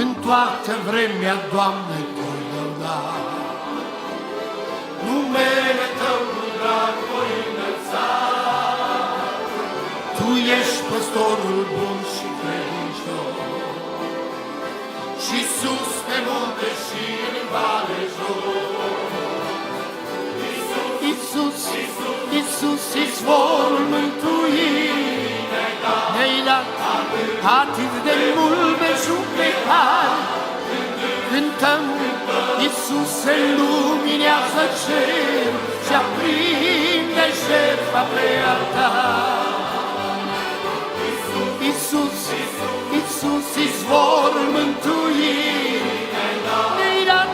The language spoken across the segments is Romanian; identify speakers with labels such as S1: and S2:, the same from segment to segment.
S1: În toată vremea, Doamne, Te-o lăuda. Numele Tău cu drag voi înălța. Tu ești păstorul bun și credincios, și sus pe munte și în vale jos. Iisus, Iisus, izvorul mântuirii, ne-ai dat atât de mult belșug pe care cântăm. Iisuse, luminează cerul și aprinde jertfa pe altar. Iisus, Iisus, izvorul mântuirii, ne-ai dat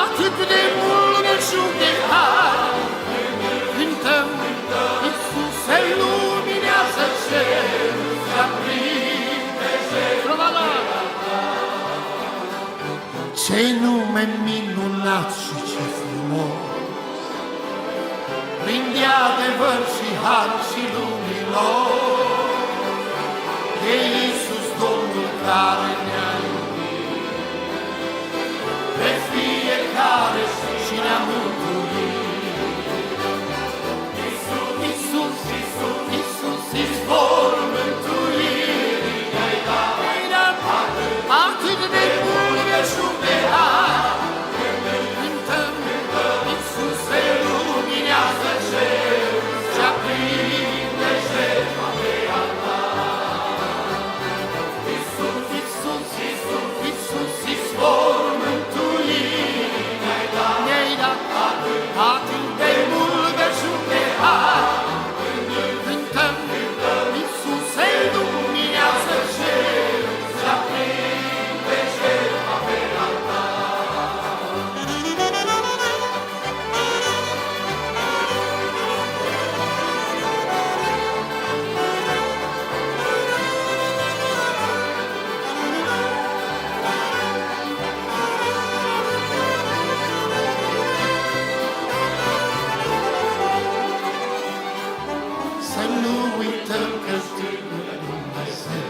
S1: atât de mult belșug de har. Cântăm, Iisuse, luminează cerul și aprinde jertfa pe altar. Ce nume minunat și ce frumos, plin de adevăr și har și luminos, e Iisus Domnul care ne-a iubit, pe fiecare și ne-a mântuit. Iisus, Iisus, izvorul mântuirii, ne-ai dat atât de mult belșug de har. Cântăm, Iisuse, luminează cerul și aprinde jertfa pe altar. Iisus, Iisus, Iisus, Iisus, izvorul mântuirii, ne-ai dat atât de mult belșug de har. Cântăm, Iisuse, luminează cerul și aprinde jertfa pe altar. Să nu uităm că Stângul Dumnezeu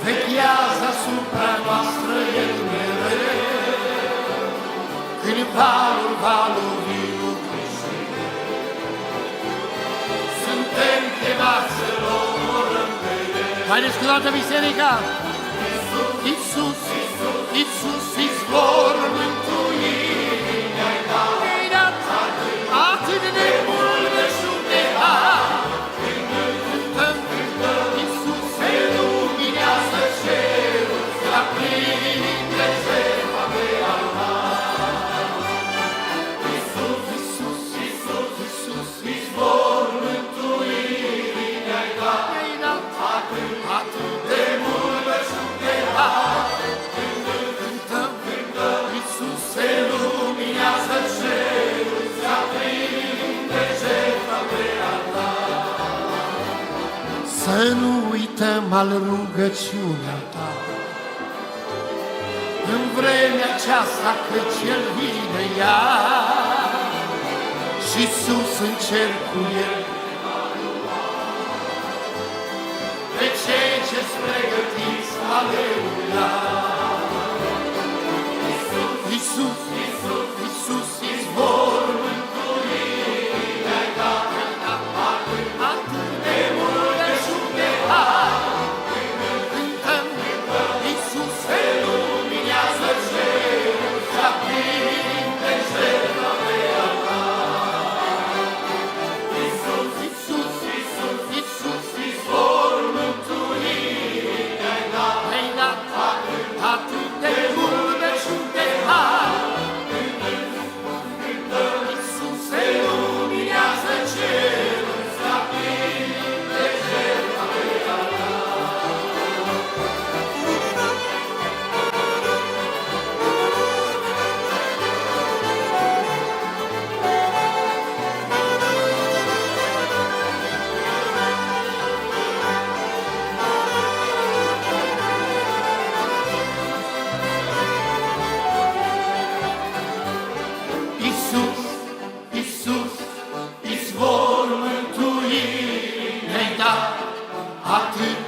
S1: vechează asupra noastră El mereu. Când valul va lovi lucrurile, suntem chemați să omorâm pe El. Haideți cu toată biserica! Iisus, Iisus, izvorul mântuirii, ne-ai dat atât de mult belșug de har. Cântăm, Iisuse, luminează cerul și aprinde jertfa pe altar. Iisus, Iisus, Iisus, Iisus, izvorul mântuirii, ne-ai dat atât de mult belșug de har. Cântăm, Iisuse, luminează cerul și aprinde jertfa pe altar. Să nu uităm al rugăciunea Ta în vremea aceasta, căci El vine iar și sus în cer cu El pe cei ce-s pregătiți, aleluia. Iisus, Iisus, Iisus, izvorul mântuirii, ne-ai dat atât de mult belșug de har. Cântăm, Iisuse, luminează cerul și aprinde jertfa pe altar. Iisus, Iisus, Iisus, Iisus, izvorul mântuirii, ne-ai dat atât de mult belșug de har. Iisuse, luminează cerul și aprinde jertfa pe altar. Iisus, Iisus, izvorul mântuirii, ne-ai dat atât